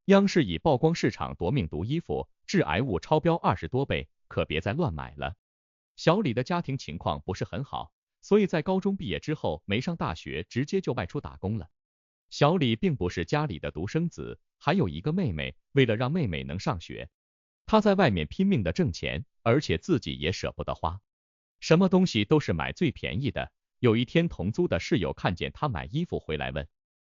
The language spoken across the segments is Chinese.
央视以曝光市场夺命毒衣服，致癌物超标20多倍，可别再乱买了。小李的家庭情况不是很好，所以在高中毕业之后没上大学，直接就外出打工了。小李并不是家里的独生子，还有一个妹妹，为了让妹妹能上学，他在外面拼命的挣钱，而且自己也舍不得花，什么东西都是买最便宜的。有一天同租的室友看见他买衣服回来问，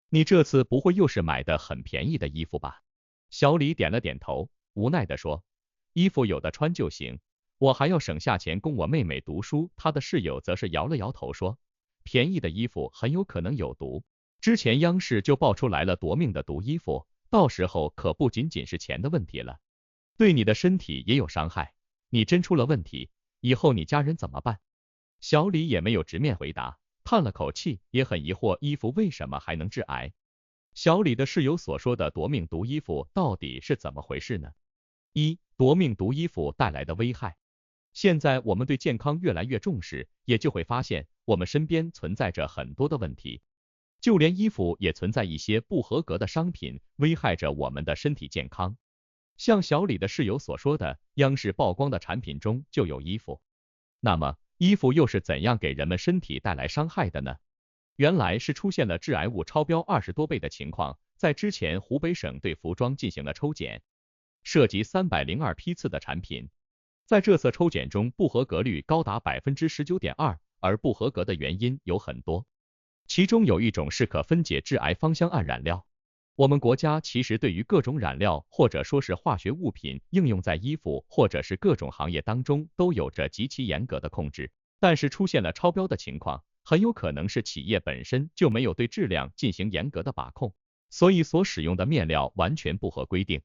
你这次不会又是买的很便宜的衣服吧？小李点了点头，无奈的说，衣服有的穿就行，我还要省下钱供我妹妹读书。他的室友则是摇了摇头说，便宜的衣服很有可能有毒，之前央视就爆出来了夺命的毒衣服，到时候可不仅仅是钱的问题了，对你的身体也有伤害，你真出了问题，以后你家人怎么办？小李也没有直面回答，叹了口气，也很疑惑衣服为什么还能致癌。小李的室友所说的夺命毒衣服到底是怎么回事呢？一、夺命毒衣服带来的危害。现在我们对健康越来越重视，也就会发现我们身边存在着很多的问题，就连衣服也存在一些不合格的商品，危害着我们的身体健康。像小李的室友所说的，央视曝光的产品中就有衣服。那么衣服又是怎样给人们身体带来伤害的呢？原来是出现了致癌物超标20多倍的情况。在之前，湖北省对服装进行了抽检，涉及302批次的产品，在这次抽检中，不合格率高达19.2%，而不合格的原因有很多，其中有一种是可分解致癌芳香胺染料。我们国家其实对于各种染料或者说是化学物品应用在衣服或者是各种行业当中都有着极其严格的控制，但是出现了超标的情况，很有可能是企业本身就没有对质量进行严格的把控，所以所使用的面料完全不合规定，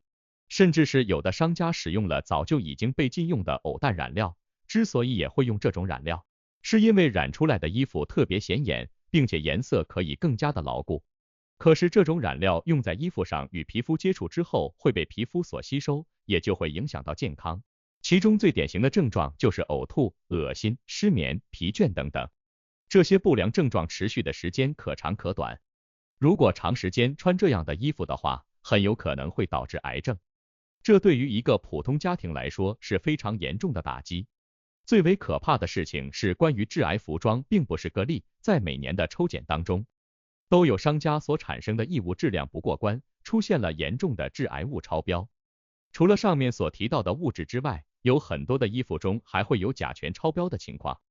甚至是有的商家使用了早就已经被禁用的偶氮染料。之所以也会用这种染料，是因为染出来的衣服特别显眼，并且颜色可以更加的牢固。可是这种染料用在衣服上，与皮肤接触之后会被皮肤所吸收，也就会影响到健康。其中最典型的症状就是呕吐、恶心、失眠、疲倦等等。这些不良症状持续的时间可长可短，如果长时间穿这样的衣服的话，很有可能会导致癌症。这对于一个普通家庭来说是非常严重的打击。最为可怕的事情是，关于致癌服装并不是个例，在每年的抽检当中，都有商家所产生的异物质量不过关，出现了严重的致癌物超标。除了上面所提到的物质之外，有很多的衣服中还会有甲醛超标的情况。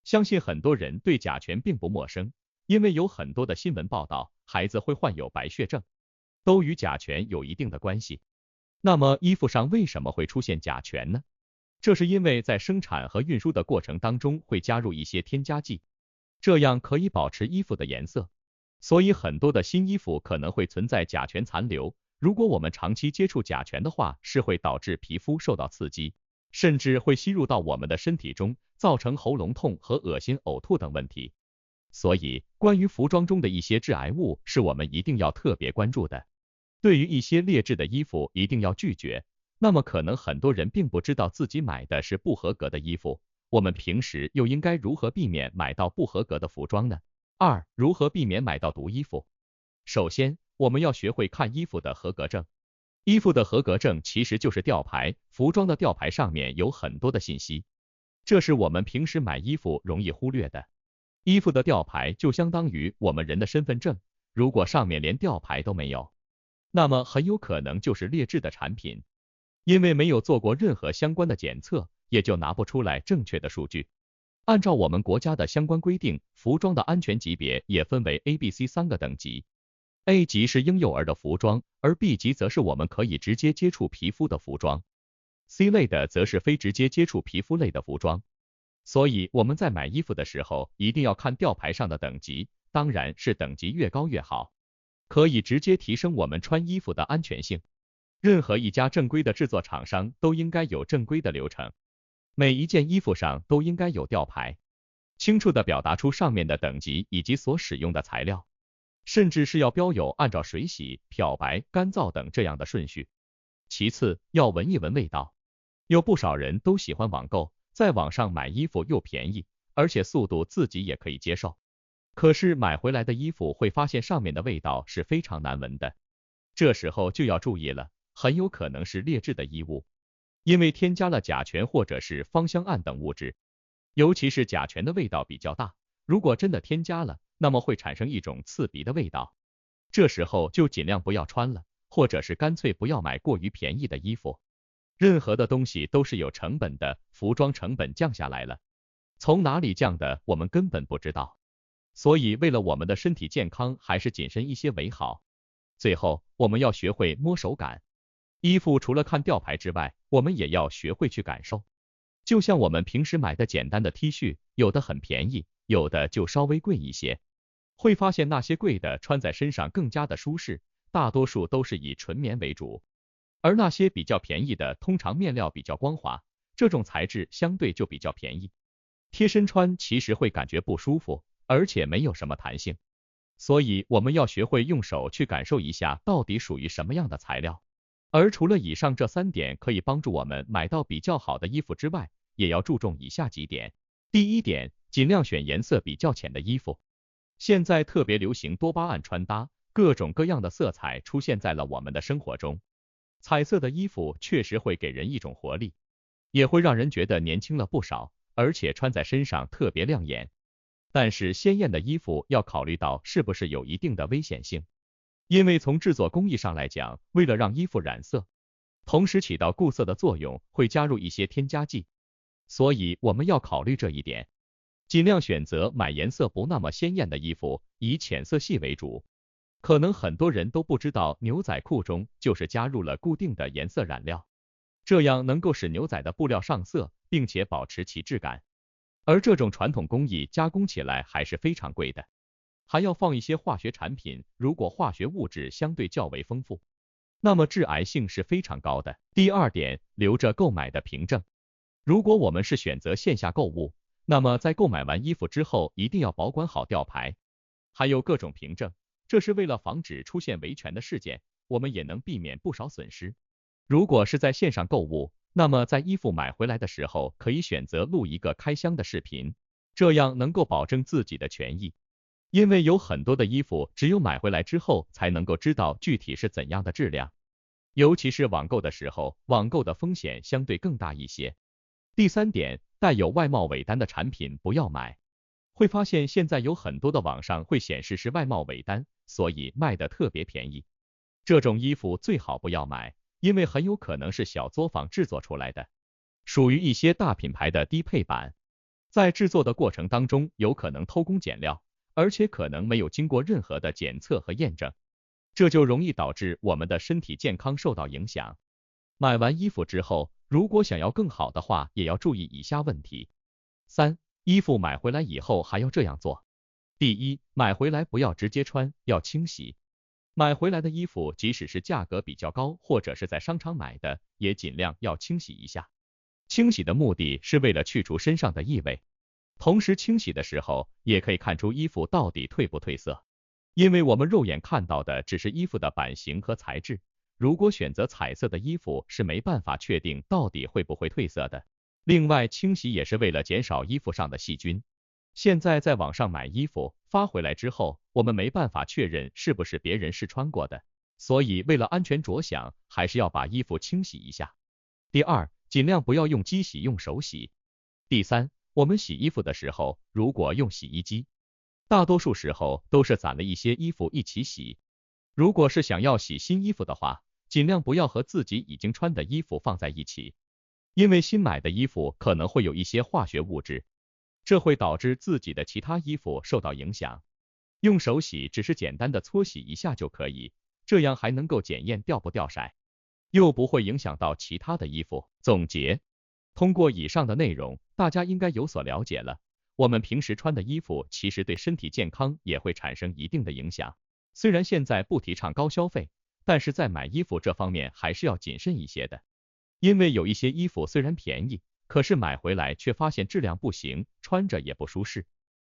相信很多人对甲醛并不陌生，因为有很多的新闻报道，孩子会患有白血症，都与甲醛有一定的关系。那么衣服上为什么会出现甲醛呢？这是因为在生产和运输的过程当中会加入一些添加剂，这样可以保持衣服的颜色。所以很多的新衣服可能会存在甲醛残留，如果我们长期接触甲醛的话，是会导致皮肤受到刺激，甚至会吸入到我们的身体中，造成喉咙痛和恶心、呕吐等问题。所以，关于服装中的一些致癌物是我们一定要特别关注的。对于一些劣质的衣服一定要拒绝。那么可能很多人并不知道自己买的是不合格的衣服，我们平时又应该如何避免买到不合格的服装呢？二、如何避免买到毒衣服？首先，我们要学会看衣服的合格证。衣服的合格证其实就是吊牌，服装的吊牌上面有很多的信息，这是我们平时买衣服容易忽略的。衣服的吊牌就相当于我们人的身份证，如果上面连吊牌都没有，那么很有可能就是劣质的产品，因为没有做过任何相关的检测，也就拿不出来正确的数据。按照我们国家的相关规定，服装的安全级别也分为 A、B、C 3个等级。A 级是婴幼儿的服装，而 B 级则是我们可以直接接触皮肤的服装。C 类的则是非直接接触皮肤类的服装。所以我们在买衣服的时候，一定要看吊牌上的等级，当然是等级越高越好，可以直接提升我们穿衣服的安全性。任何一家正规的制作厂商都应该有正规的流程，每一件衣服上都应该有吊牌，清楚地表达出上面的等级以及所使用的材料，甚至是要标有按照水洗、漂白、干燥等这样的顺序。其次，要闻一闻味道，有不少人都喜欢网购，在网上买衣服又便宜，而且速度自己也可以接受。可是买回来的衣服会发现上面的味道是非常难闻的，这时候就要注意了，很有可能是劣质的衣物，因为添加了甲醛或者是芳香胺等物质，尤其是甲醛的味道比较大，如果真的添加了，那么会产生一种刺鼻的味道，这时候就尽量不要穿了，或者是干脆不要买过于便宜的衣服。任何的东西都是有成本的，服装成本降下来了，从哪里降的我们根本不知道，所以为了我们的身体健康，还是谨慎一些为好。最后，我们要学会摸手感，衣服除了看吊牌之外，我们也要学会去感受。就像我们平时买的简单的 T 恤，有的很便宜，有的就稍微贵一些，会发现那些贵的穿在身上更加的舒适，大多数都是以纯棉为主，而那些比较便宜的通常面料比较光滑，这种材质相对就比较便宜，贴身穿其实会感觉不舒服，而且没有什么弹性。所以我们要学会用手去感受一下到底属于什么样的材料。而除了以上这3点可以帮助我们买到比较好的衣服之外，也要注重以下几点。第一点，尽量选颜色比较浅的衣服。现在特别流行多巴胺穿搭，各种各样的色彩出现在了我们的生活中。彩色的衣服确实会给人一种活力，也会让人觉得年轻了不少，而且穿在身上特别亮眼。但是鲜艳的衣服要考虑到是不是有一定的危险性，因为从制作工艺上来讲，为了让衣服染色，同时起到固色的作用，会加入一些添加剂，所以我们要考虑这一点，尽量选择买颜色不那么鲜艳的衣服，以浅色系为主。可能很多人都不知道，牛仔裤中就是加入了固定的颜色染料，这样能够使牛仔的布料上色，并且保持其质感。而这种传统工艺加工起来还是非常贵的，还要放一些化学产品，如果化学物质相对较为丰富，那么致癌性是非常高的。第二点，留着购买的凭证。如果我们是选择线下购物，那么在购买完衣服之后，一定要保管好吊牌，还有各种凭证，这是为了防止出现维权的事件，我们也能避免不少损失。如果是在线上购物，那么在衣服买回来的时候，可以选择录一个开箱的视频，这样能够保证自己的权益。因为有很多的衣服只有买回来之后才能够知道具体是怎样的质量，尤其是网购的时候，网购的风险相对更大一些。第三点，带有外贸尾单的产品不要买。会发现现在有很多的网上会显示是外贸尾单，所以卖的特别便宜。这种衣服最好不要买，因为很有可能是小作坊制作出来的，属于一些大品牌的低配版，在制作的过程当中有可能偷工减料，而且可能没有经过任何的检测和验证，这就容易导致我们的身体健康受到影响。买完衣服之后，如果想要更好的话，也要注意以下问题。3. 衣服买回来以后还要这样做。第一，买回来不要直接穿，要清洗。买回来的衣服，即使是价格比较高，或者是在商场买的，也尽量要清洗一下。清洗的目的是为了去除身上的异味，同时清洗的时候也可以看出衣服到底褪不褪色。因为我们肉眼看到的只是衣服的版型和材质，如果选择彩色的衣服是没办法确定到底会不会褪色的。另外，清洗也是为了减少衣服上的细菌。现在在网上买衣服，发回来之后，我们没办法确认是不是别人试穿过的，所以为了安全着想，还是要把衣服清洗一下。第二，尽量不要用机洗，用手洗。第三，我们洗衣服的时候，如果用洗衣机，大多数时候都是攒了一些衣服一起洗。如果是想要洗新衣服的话，尽量不要和自己已经穿的衣服放在一起，因为新买的衣服可能会有一些化学物质，这会导致自己的其他衣服受到影响。用手洗只是简单的搓洗一下就可以，这样还能够检验掉不掉色，又不会影响到其他的衣服。总结，通过以上的内容，大家应该有所了解了。我们平时穿的衣服其实对身体健康也会产生一定的影响。虽然现在不提倡高消费，但是在买衣服这方面还是要谨慎一些的。因为有一些衣服虽然便宜，可是买回来却发现质量不行，穿着也不舒适，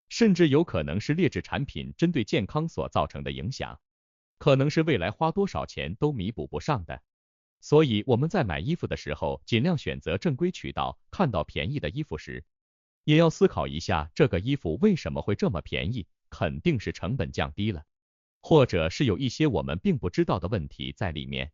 甚至有可能是劣质产品针对健康所造成的影响，可能是未来花多少钱都弥补不上的。所以我们在买衣服的时候，尽量选择正规渠道，看到便宜的衣服时，也要思考一下这个衣服为什么会这么便宜，肯定是成本降低了，或者是有一些我们并不知道的问题在里面。